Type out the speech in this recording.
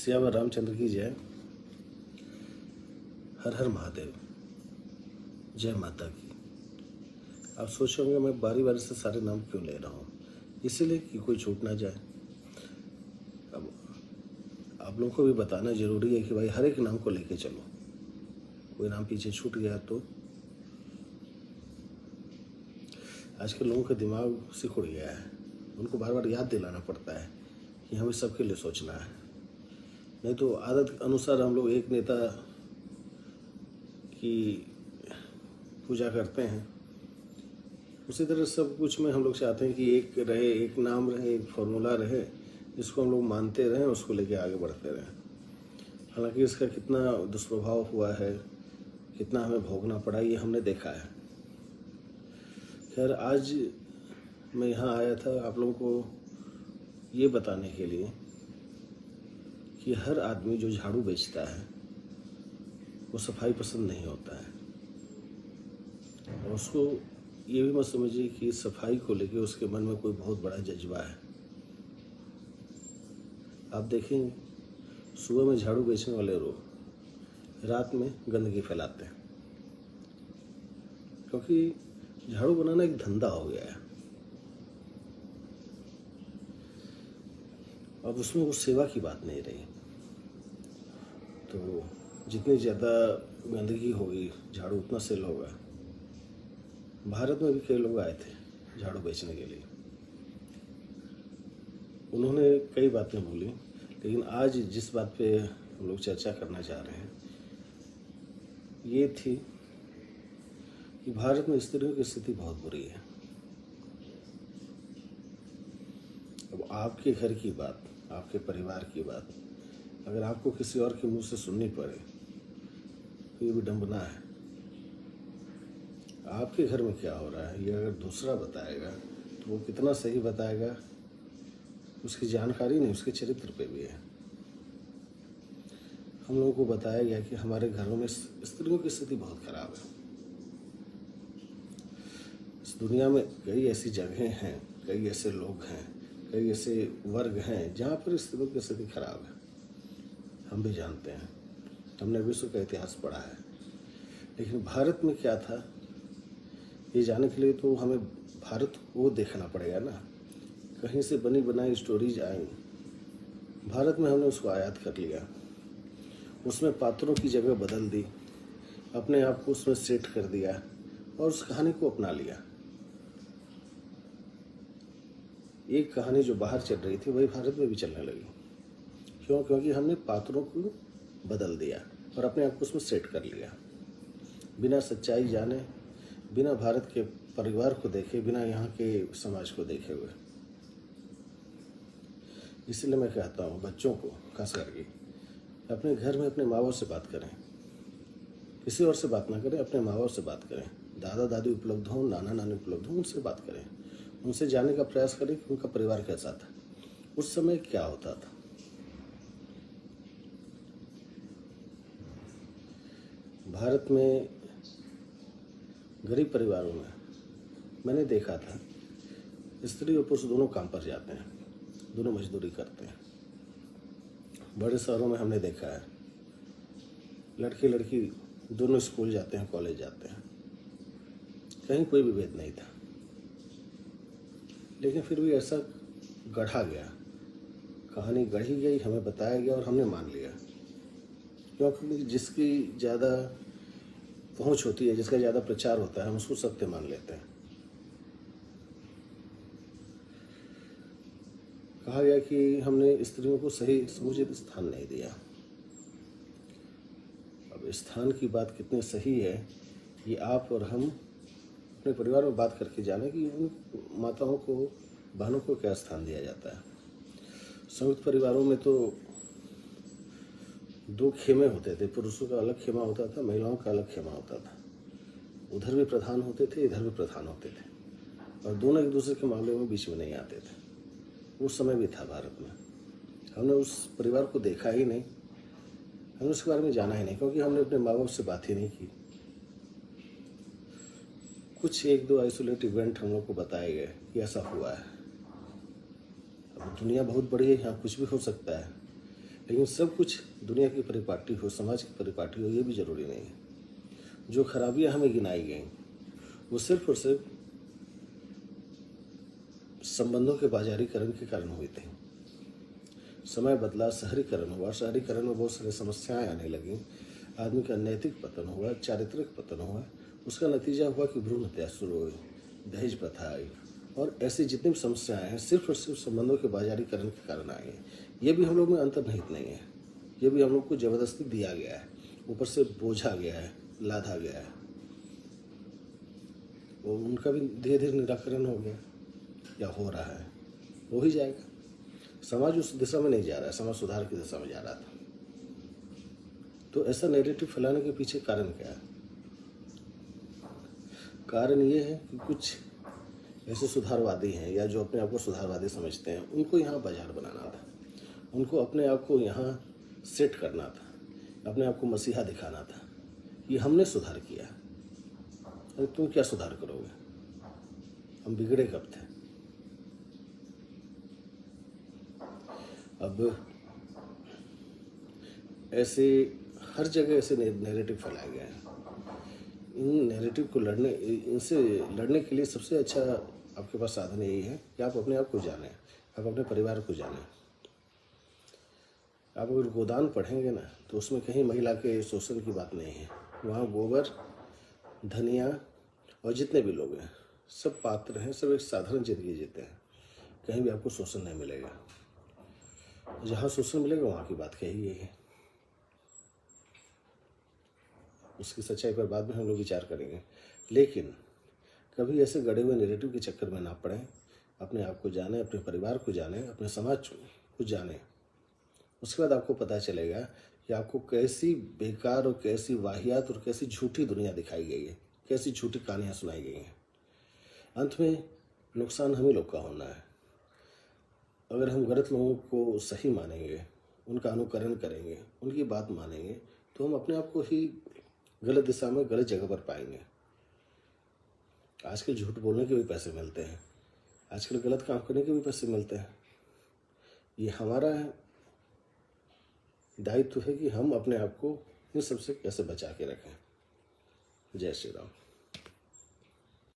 सियावर रामचंद्र की जय। हर हर महादेव। जय माता की। आप सोच रहे होंगे मैं बारी बारी से सारे नाम क्यों ले रहा हूँ, इसीलिए कि कोई छूट ना जाए। अब आप लोगों को भी बताना जरूरी है कि भाई हर एक नाम को लेके चलो, कोई नाम पीछे छूट गया तो आजकल लोगों का दिमाग सिकुड़ गया है, उनको बार बार याद दिलाना पड़ता है कि हमें सबके लिए सोचना है। नहीं तो आदत के अनुसार हम लोग एक नेता की पूजा करते हैं, उसी तरह सब कुछ में हम लोग चाहते हैं कि एक रहे, एक नाम रहे, एक फॉर्मूला रहे, जिसको हम लोग मानते रहें, उसको लेके आगे बढ़ते रहें। हालांकि इसका कितना दुष्प्रभाव हुआ है, कितना हमें भोगना पड़ा, ये हमने देखा है। खैर, आज मैं यहाँ आया था आप लोगों को ये बताने के लिए कि हर आदमी जो झाड़ू बेचता है वो सफाई पसंद नहीं होता है, और उसको ये भी मत समझिए कि सफाई को लेके उसके मन में कोई बहुत बड़ा जज्बा है। आप देखेंगे सुबह में झाड़ू बेचने वाले लोग रात में गंदगी फैलाते हैं, क्योंकि झाड़ू बनाना एक धंधा हो गया है। अब उसमें वो सेवा की बात नहीं रही, तो जितनी ज़्यादा गंदगी होगी झाड़ू उतना सेल होगा। भारत में भी कई लोग आए थे झाड़ू बेचने के लिए, उन्होंने कई बातें बोली, लेकिन आज जिस बात पे हम लोग चर्चा करना चाह रहे हैं ये थी कि भारत में स्त्रियों की स्थिति बहुत बुरी है। अब आपके घर की बात, आपके परिवार की बात अगर आपको किसी और के मुंह से सुननी पड़े तो ये विडंबना है। आपके घर में क्या हो रहा है ये अगर दूसरा बताएगा तो वो कितना सही बताएगा, उसकी जानकारी नहीं, उसके चरित्र पे भी है। हम लोगों को बताया गया कि हमारे घरों में स्त्रियों की स्थिति बहुत खराब है। इस दुनिया में कई ऐसी जगहें हैं, कई ऐसे लोग हैं, कई ऐसे वर्ग हैं जहाँ पर स्त्रियों की स्थिति खराब है। हम भी जानते हैं, हमने विश्व का इतिहास पढ़ा है। लेकिन भारत में क्या था ये जानने के लिए तो हमें भारत को देखना पड़ेगा ना। कहीं से बनी बनाई स्टोरीज आई, भारत में हमने उसको आयात कर लिया, उसमें पात्रों की जगह बदल दी, अपने आप को उसमें सेट कर दिया और उस कहानी को अपना लिया। एक कहानी जो बाहर चल रही थी वही भारत में भी चलने लगी। क्यों? क्योंकि हमने पात्रों को बदल दिया और अपने आप को उसमें सेट कर लिया, बिना सच्चाई जाने, बिना भारत के परिवार को देखे, बिना यहाँ के समाज को देखे हुए। इसलिए मैं कहता हूँ बच्चों को खास करके अपने घर में अपने माँ बाप से बात करें, किसी और से बात ना करें, अपने माँ बाप से बात करें। दादा दादी उपलब्ध हों, नाना नानी उपलब्ध हों, उनसे बात करें, उनसे जानने का प्रयास करें कि उनका परिवार कैसा था, उस समय क्या होता था। भारत में गरीब परिवारों में मैंने देखा था स्त्री और पुरुष दोनों काम पर जाते हैं, दोनों मजदूरी करते हैं। बड़े शहरों में हमने देखा है लड़के लड़की दोनों स्कूल जाते हैं, कॉलेज जाते हैं, कहीं कोई विभेद नहीं था। लेकिन फिर भी ऐसा गढ़ा गया, कहानी गढ़ी गई, हमें बताया गया और हमने मान लिया, क्योंकि जिसकी ज़्यादा पहुंच होती है, जिसका ज़्यादा प्रचार होता है, हम उसको सत्य मान लेते हैं। कहा गया कि हमने स्त्रियों को सही समुचित स्थान नहीं दिया। अब स्थान की बात कितनी सही है ये आप और हम अपने परिवार में बात करके जाने कि उन माताओं को, बहनों को क्या स्थान दिया जाता है। संयुक्त परिवारों में तो दो खेमे होते थे, पुरुषों का अलग खेमा होता था, महिलाओं का अलग खेमा होता था। उधर भी प्रधान होते थे, इधर भी प्रधान होते थे, और दोनों एक दूसरे के मामले में बीच में नहीं आते थे। उस समय भी था भारत में। हमने उस परिवार को देखा ही नहीं, हमने उसके बारे में जाना ही नहीं, क्योंकि हमने अपने माँ बाप से बात ही नहीं की। कुछ एक दो आइसोलेट इवेंट हम लोग को बताए गए कि ऐसा हुआ है। अब दुनिया बहुत बड़ी है, यहाँ कुछ भी हो सकता है, लेकिन सब कुछ दुनिया की परिपाटी हो, समाज की परिपाटी हो, ये भी जरूरी नहीं है। जो खराबियां हमें गिनाई गई वो सिर्फ और सिर्फ संबंधों के बाजारीकरण के कारण हुई थी। समय बदला, शहरीकरण हुआ, शहरीकरण में बहुत सारी समस्याएं आने लगी, आदमी का नैतिक पतन हुआ, चारित्रिक पतन हुआ। उसका नतीजा हुआ कि भ्रूण हत्या शुरू हुई, दहेज प्रथा आई, और ऐसी जितनी भी समस्याएं हैं सिर्फ और सिर्फ संबंधों के बाजारीकरण के कारण आई हैं। ये भी हम लोग में अंतर्निहित नहीं है, ये भी हम लोग को जबरदस्ती दिया गया है, ऊपर से बोझा गया है, लादा गया है। वो उनका भी धीरे धीरे निराकरण हो गया या हो रहा है, हो ही जाएगा। समाज उस दिशा में नहीं जा रहा है, समाज सुधार की दिशा में जा रहा था। तो ऐसा नैरेटिव फैलाने के पीछे कारण क्या है? कारण ये है कि कुछ ऐसे सुधारवादी हैं या जो अपने आप को सुधारवादी समझते हैं, उनको यहाँ बाजार बनाना था, उनको अपने आप को यहाँ सेट करना था, अपने आप को मसीहा दिखाना था कि हमने सुधार किया। अरे तुम क्या सुधार करोगे, हम बिगड़े कब थे? अब ऐसे हर जगह ऐसे नैरेटिव फैलाए गए हैं। इन नैरेटिव को इनसे लड़ने के लिए सबसे अच्छा आपके पास साधन यही है कि आप अपने आप को जानें, आप अपने परिवार को जानें। आप अगर गोदान पढ़ेंगे ना तो उसमें कहीं महिला के शोषण की बात नहीं है। वहाँ गोबर, धनिया और जितने भी लोग हैं सब पात्र हैं, सब एक साधारण जिंदगी जीते हैं। कहीं भी आपको शोषण नहीं मिलेगा। जहाँ शोषण मिलेगा वहाँ की बात कही गई है। उसकी सच्चाई पर बाद में हम लोग विचार करेंगे, लेकिन कभी ऐसे गड़े हुए नैरेटिव के चक्कर में ना पड़ें। अपने आप को जाने, अपने परिवार को जाने, अपने समाज को जाने। उसके बाद आपको पता चलेगा कि आपको कैसी बेकार और कैसी वाहियात और कैसी झूठी दुनिया दिखाई गई है, कैसी झूठी कहानियाँ सुनाई गई हैं। अंत में नुकसान हम ही लोग का होना है। अगर हम गलत लोगों को सही मानेंगे, उनका अनुकरण करेंगे, उनकी बात मानेंगे, तो हम अपने आप को ही गलत दिशा में, गलत जगह पर पाएंगे। आजकल झूठ बोलने के भी पैसे मिलते हैं, आजकल गलत काम करने के भी पैसे मिलते हैं। ये हमारा दायित्व है कि हम अपने आप को इन सबसे कैसे बचा के रखें। जय श्री राम।